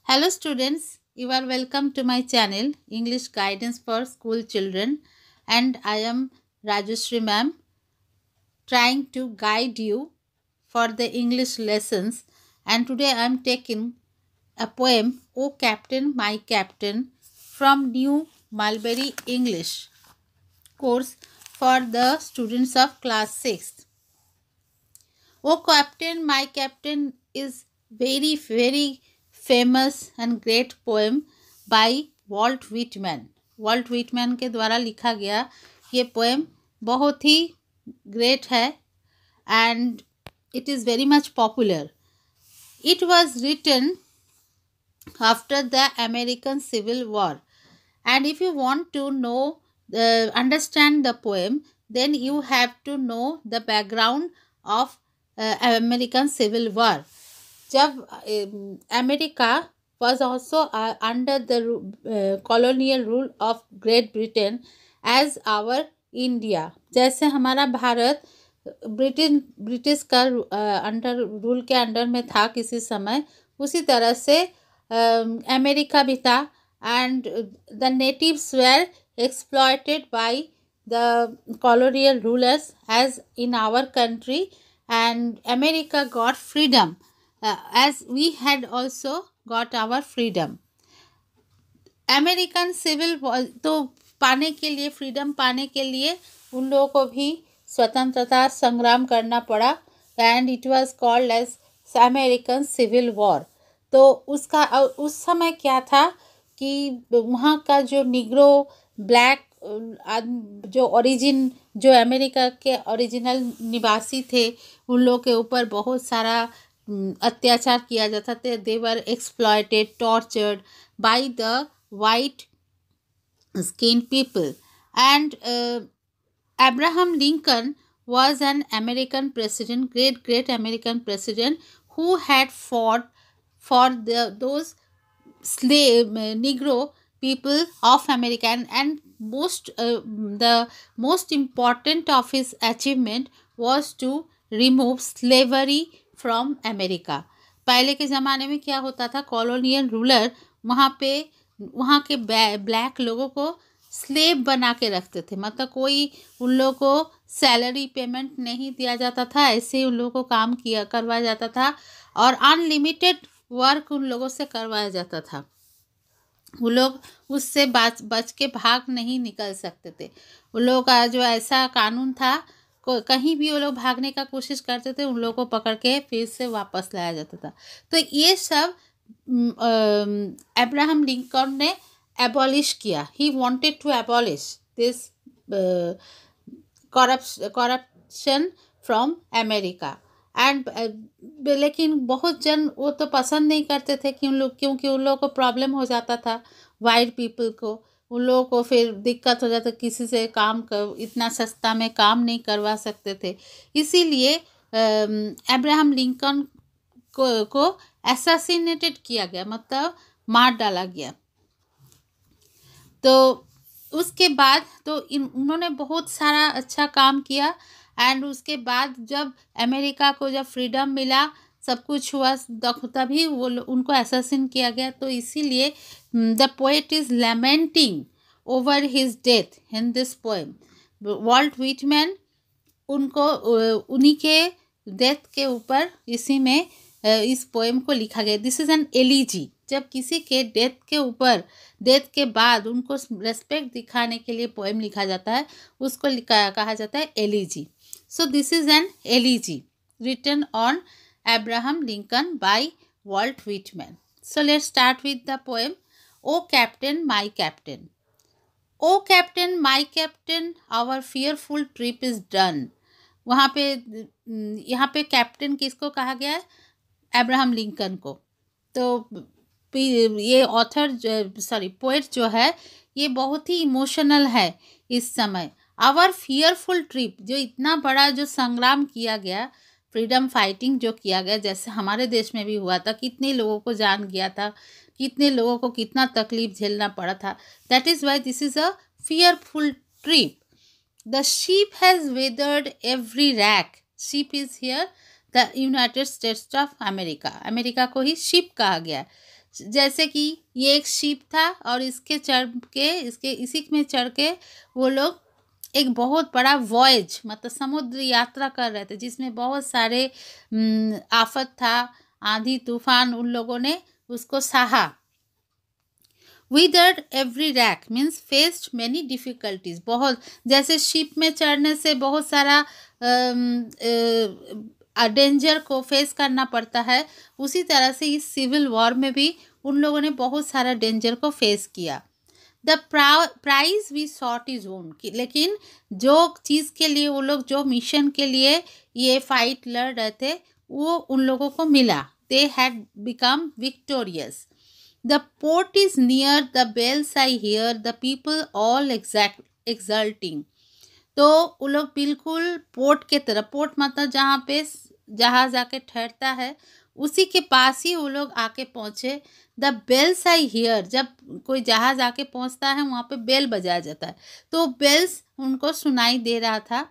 Hello students, you are welcome to my channel English Guidance for School Children, and I am Rajeshri ma'am, trying to guide you for the English lessons. And today I am taking a poem, O Captain, My Captain, from New Mulberry English course for the students of class 6th. O Captain, My Captain is very famous and great poem by Walt Whitman. Walt Whitman के द्वारा लिखा गया ये poem बहुत ही great है and it is very much popular. It was written after the American Civil War, and if you want to know understand the poem, then you have to know the background of American Civil War. जब America was also under the colonial rule of Great Britain as our India. जैसे हमारा Bharat British का under rule के under में था किसी समय, उसी तरह से अमेरिका भी था. And the natives were exploited by the colonial rulers as in our country, and America got freedom as we had also got our freedom. American civil तो पाने के लिए, फ्रीडम पाने के लिए उन लोगों को भी स्वतंत्रता संग्राम करना पड़ा, and it was called as American civil war. तो उसका उस समय क्या था कि वहाँ का जो निग्रो ब्लैक जो अमेरिका के ओरिजिनल निवासी थे, उन लोगों के ऊपर बहुत सारा अत्याचार किया जाता था. They were exploited, tortured by the white skin people. And Abraham Lincoln was an American president, great American president, who had fought for those slave Negro people of America, and the most important of his achievement was to remove slavery from America. पहले के ज़माने में क्या होता था, colonial ruler वहाँ के black लोगों को स्लेव बना के रखते थे. मतलब कोई उन लोगों को सैलरी पेमेंट नहीं दिया जाता था, ऐसे ही उन लोगों को काम करवाया जाता था, और अनलिमिटेड वर्क उन लोगों से करवाया जाता था. वो लोग उससे बच के भाग नहीं निकल सकते थे. उन लोगों का जो ऐसा कानून था, कहीं भी वो लोग भागने का कोशिश करते थे, उन लोगों को पकड़ के फिर से वापस लाया जाता था. तो ये सब अब्राहम लिंकन ने abolish किया. He wanted to abolish this corruption from America. And लेकिन बहुत जन वो तो पसंद नहीं करते थे क्योंकि उन लोगों को प्रॉब्लम हो जाता था. वाइट पीपल को, उन लोगों को फिर दिक्कत हो जाता, किसी से इतना सस्ता में काम नहीं करवा सकते थे. इसीलिए अब्राहम लिंकन को असैसिनेटेड किया गया, मतलब मार डाला गया. तो उसके बाद तो उन्होंने बहुत सारा अच्छा काम किया. एंड उसके बाद जब अमेरिका को जब फ्रीडम मिला, सब कुछ हुआ, तभी वो उनको असैसिन किया गया. तो इसीलिए the poet is lamenting over his death in this poem. Walt Whitman उन्हीं के डेथ के ऊपर इसी में इस पोएम को लिखा गया. This is an elegy. जब किसी के डेथ के बाद उनको रेस्पेक्ट दिखाने के लिए पोएम लिखा जाता है, उसको कहा जाता है elegy. So this is an elegy written on Abraham Lincoln by Walt Whitman. So let's start with the poem O captain my captain. O captain my captain, our fearful trip is done. यहाँ पे captain किसको कहा गया है? Abraham Lincoln को. तो ये poet जो है ये बहुत ही इमोशनल है इस समय. आवर फियरफुल ट्रिप, जो इतना बड़ा जो संग्राम किया गया, फ्रीडम फाइटिंग जो किया गया, जैसे हमारे देश में भी हुआ था, कितने लोगों को जान गया था, कितने लोगों को कितना तकलीफ झेलना पड़ा था. That is why this is a fearful trip. The ship has weathered every rack. Ship is here the United states of America. America को ही शिप कहा गया. जैसे कि ये एक शिप था और इसके चढ़ के इसके इसी में चढ़ के वो लोग एक बहुत बड़ा वॉयज मतलब समुद्र यात्रा कर रहे थे, जिसमें बहुत सारे आफत था, आंधी तूफान, उन लोगों ने उसको सहा। Withered every rack means faced many difficulties, बहुत जैसे शिप में चढ़ने से बहुत सारा डेंजर को फेस करना पड़ता है, उसी तरह से इस सिविल वॉर में भी उन लोगों ने बहुत सारा डेंजर को फेस किया। The prize we sought is won, लेकिन जो चीज़ के लिए वो लोग, जो मिशन के लिए ये फाइट लड़ रहे थे, वो उन लोगों को मिला। They had become victorious. The port is near, the bells I hear, the people all exulting. तो वो लोग बिल्कुल पोर्ट के तरफ, पोर्ट मतलब जहाँ पे जहाज आके ठहरता है, उसी के पास ही वो लोग आके पहुँचे। द बेल्स आई हियर, जब कोई जहाज आके पहुँचता है वहाँ पे बेल बजाया जाता है, तो बेल्स उनको सुनाई दे रहा था।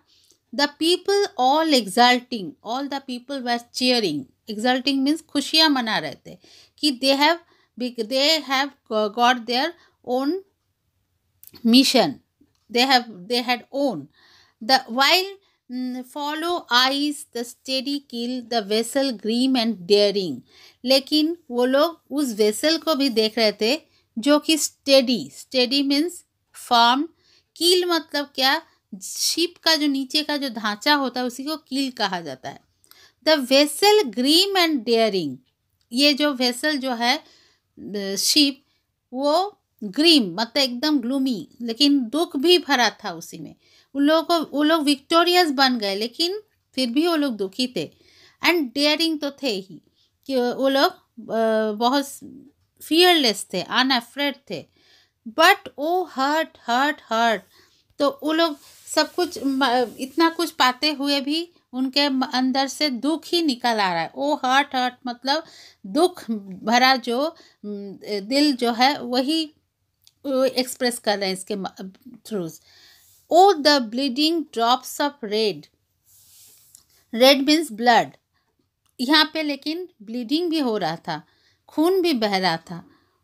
The people all exulting, all the people were cheering. Exulting means खुशियाँ मना रहे थे कि they have got their own mission, they had own. The while follow eyes the steady kill, the vessel grim and daring, लेकिन वो लोग उस vessel को भी देख रहे थे जो कि स्टेडी मीन्स फॉर्म, कील मतलब क्या, शिप का जो नीचे का जो ढांचा होता है उसी को कील कहा जाता है। The vessel grim and daring, ये जो वेसल जो है शिप, वो ग्रीम मतलब एकदम ग्लूमी, लेकिन दुख भी भरा था उसी में। वो लोग विक्टोरियस बन गए, लेकिन फिर भी वो लोग दुखी थे। एंड डेयरिंग तो थे ही कि वो लोग बहुत फियरलेस थे, अनअफ्रेड थे। बट ओ हर्ट, तो वो लोग सब कुछ इतना कुछ पाते हुए भी उनके अंदर से दुख ही निकल आ रहा है। ओ हर्ट मतलब दुख भरा जो दिल जो है वही एक्सप्रेस कर रहे हैं इसके थ्रू। O the bleeding drops of red means blood, यहाँ पे लेकिन ब्लीडिंग भी हो रहा था, खून भी बह रहा था।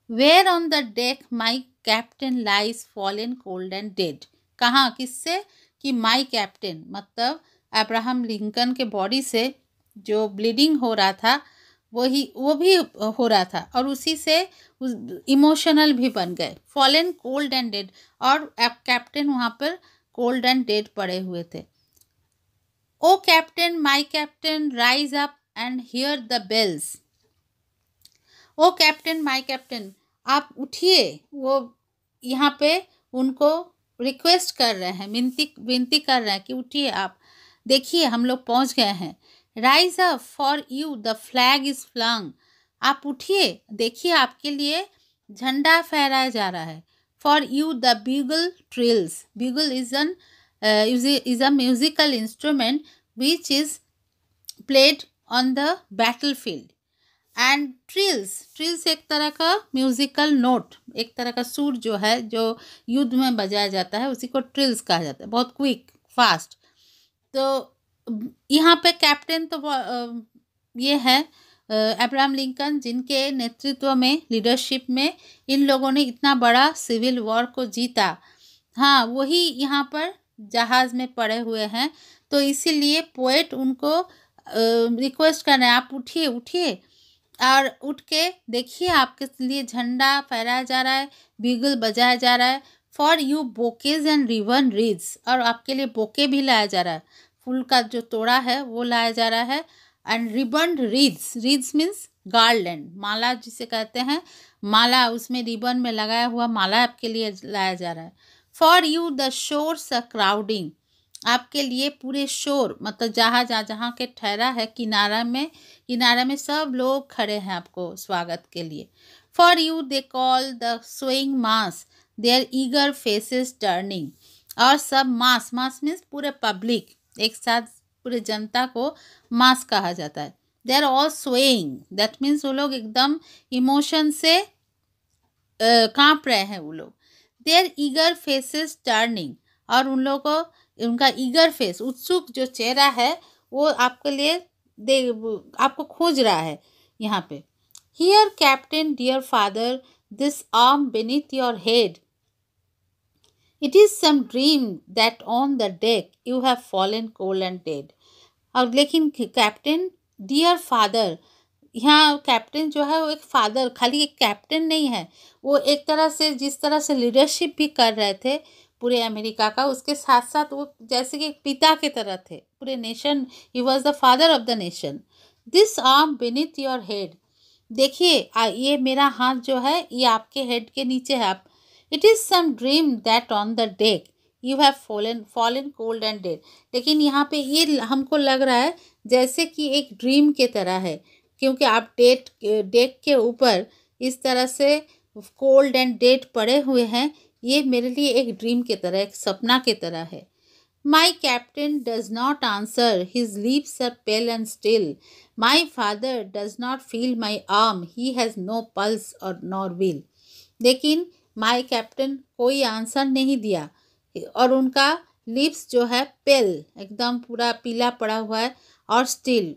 Where on the deck my captain lies fallen cold and dead, कहाँ किससे कि माई कैप्टन मतलब अब्राहम लिंकन के बॉडी से जो ब्लीडिंग हो रहा था वो भी हो रहा था, और उसी से इमोशनल भी बन गए। फॉलन कोल्ड एंड डेड, और कैप्टन वहाँ पर कोल्ड एंड डेड पड़े हुए थे। O captain my captain rise up and hear the bells, O captain my captain आप उठिए, वो यहाँ पे उनको रिक्वेस्ट कर रहे हैं, विनती कर रहे हैं कि उठिए आप, देखिए हम लोग पहुँच गए हैं। Rise up for you the flag is flung, आप उठिए, देखिए आपके लिए झंडा फहराया जा रहा है। For you the bugle trills, bugle is a musical instrument which is played on the battle field. And trills एक तरह का म्यूजिकल नोट, एक तरह का सुर जो है जो युद्ध में बजाया जाता है, उसी को ट्रिल्स कहा जाता है, बहुत क्विक फास्ट। तो यहाँ पे कैप्टन तो ये है अब्राहम लिंकन, जिनके नेतृत्व में, लीडरशिप में इन लोगों ने इतना बड़ा सिविल वॉर को जीता। हाँ, वही यहाँ पर जहाज़ में पड़े हुए हैं, तो इसीलिए पोएट उनको रिक्वेस्ट कर रहे हैं, आप उठिए और उठ के देखिए आपके लिए झंडा फहराया जा रहा है, बीगल बजाया जा रहा है। For you bouquets and ribbon wreaths, और आपके लिए बोके भी लाया जा रहा है, फूल का जो तोड़ा है वो लाया जा रहा है। And ribbon wreaths means garland, माला जिसे कहते हैं, माला उसमें रिबन में लगाया हुआ माला आपके लिए लाया जा रहा है। For you the shores a crowding, आपके लिए पूरे शोर मतलब जहाँ के ठहरा है किनारा में सब लोग खड़े हैं आपको स्वागत के लिए। For you they call the swaying mass their eager faces turning, और सब मास मीन्स पूरे पब्लिक, एक साथ पूरे जनता को मास कहा जाता है। They are all swaying, that means वो लोग एकदम इमोशन से कांप रहे हैं वो लोग। देयर ईगर फेसेस टर्निंग, और उन लोगों को उनका ईगर फेस, उत्सुक जो चेहरा है वो आपके लिए आपको खोज रहा है यहाँ पे। Here, Captain, dear father, this arm beneath your head. It is some dream that on the deck you have fallen cold and dead. और लेकिन कैप्टन डियर फादर, यहाँ कैप्टन जो है वो एक फादर, खाली एक कैप्टन नहीं है, वो एक तरह से जिस तरह से लीडरशिप भी कर रहे थे पूरे अमेरिका का, उसके साथ साथ वो जैसे कि एक पिता के तरह थे पूरे nation. He was the father of the nation. This arm beneath your head. देखिए ये मेरा हाथ जो है ये आपके हेड के नीचे है. आप it is some dream that on the deck you have fallen cold and dead. लेकिन यहाँ पे ये हमको लग रहा है जैसे कि एक ड्रीम के तरह है, क्योंकि आप डेक के ऊपर इस तरह से कोल्ड एंड डेड पड़े हुए हैं. ये मेरे लिए एक ड्रीम के तरह, एक सपना के तरह है. My captain does not answer. His lips are pale and still. My father does not feel my arm. He has no pulse or nor will. लेकिन माई कैप्टन कोई आंसर नहीं दिया और उनका लिप्स जो है पेल, एकदम पूरा पीला पड़ा हुआ है, और स्टिल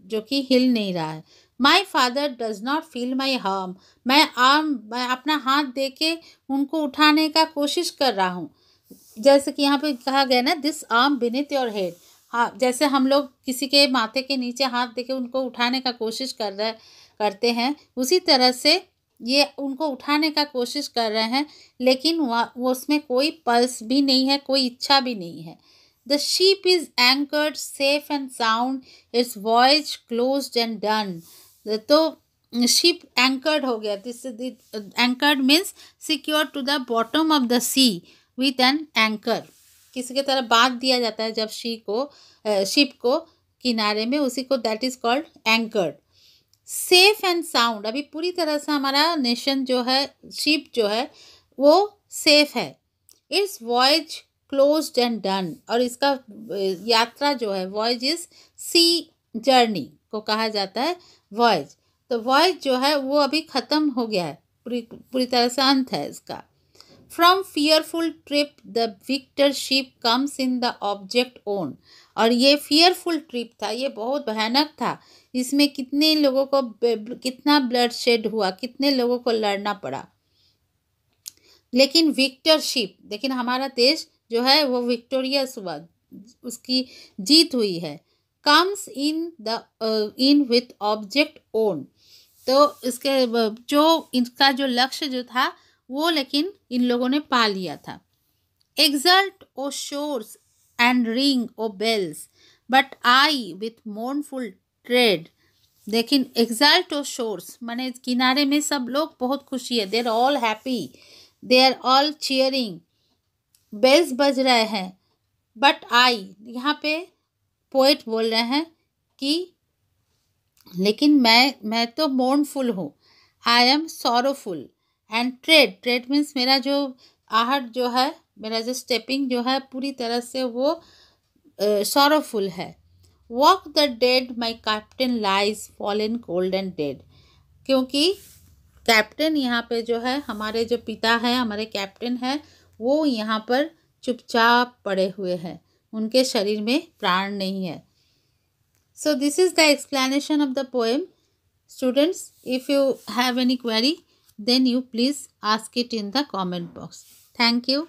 जो कि हिल नहीं रहा है. My father does not feel my harm. मैं अपना हाथ दे के उनको उठाने का कोशिश कर रहा हूँ. जैसे कि यहाँ पे कहा गया ना, this arm beneath your head. हाँ, जैसे हम लोग किसी के माथे के नीचे हाथ दे के उनको उठाने का कोशिश करते हैं, उसी तरह से ये उनको उठाने का कोशिश कर रहे हैं, लेकिन वो उसमें कोई पल्स भी नहीं है, कोई इच्छा भी नहीं है. The ship is anchored safe and sound, its voyage closed and done. तो शिप एंकर्ड हो गया. This anchored means secure to the bottom of the sea with an anchor. किसी की तरह बांध दिया जाता है जब शिप को किनारे में, उसी को that is called anchored. Safe and sound, अभी पूरी तरह से हमारा नेशन जो है, शिप जो है वो सेफ है. It's voyage closed and done, और इसका यात्रा जो है, वॉयज इज सी जर्नी को कहा जाता है वॉयज. तो वॉयज जो है वो अभी ख़त्म हो गया है, पूरी तरह से अंत है इसका. From fearful trip the victor ship comes in the object won. और ये फियरफुल ट्रिप था, ये बहुत भयानक था. इसमें कितने लोगों को कितना ब्लड शेड हुआ, कितने लोगों को लड़ना पड़ा. लेकिन विक्टर शिप, लेकिन हमारा देश जो है वो विक्टोरियस हुआ, उसकी जीत हुई है. Comes in with object own. तो इसके जो इनका जो लक्ष्य जो था वो लेकिन इन लोगों ने पा लिया था. Exult O shores and ring O bells, but I with mournful tread. लेकिन एक्सल्ट ओ शोर्स माने किनारे में सब लोग बहुत खुशी है, they are all happy, they are all cheering, bells बज रहे हैं. बट आई, यहाँ पे पोएट बोल रहे हैं कि लेकिन मैं तो मोर्नफुल हूँ. I am sorrowful. And trade means मेरा जो आहट जो है, मेरा जो स्टेपिंग जो है पूरी तरह से वो सॉरोफुल है. Walk the dead my captain lies fallen cold and dead. क्योंकि कैप्टन यहाँ पे जो है, हमारे जो पिता हैं, हमारे कैप्टन हैं, वो यहाँ पर चुपचाप पड़े हुए हैं, उनके शरीर में प्राण नहीं है. So this is the explanation of the poem. Students, if you have any query, then you please ask it in the comment box. Thank you.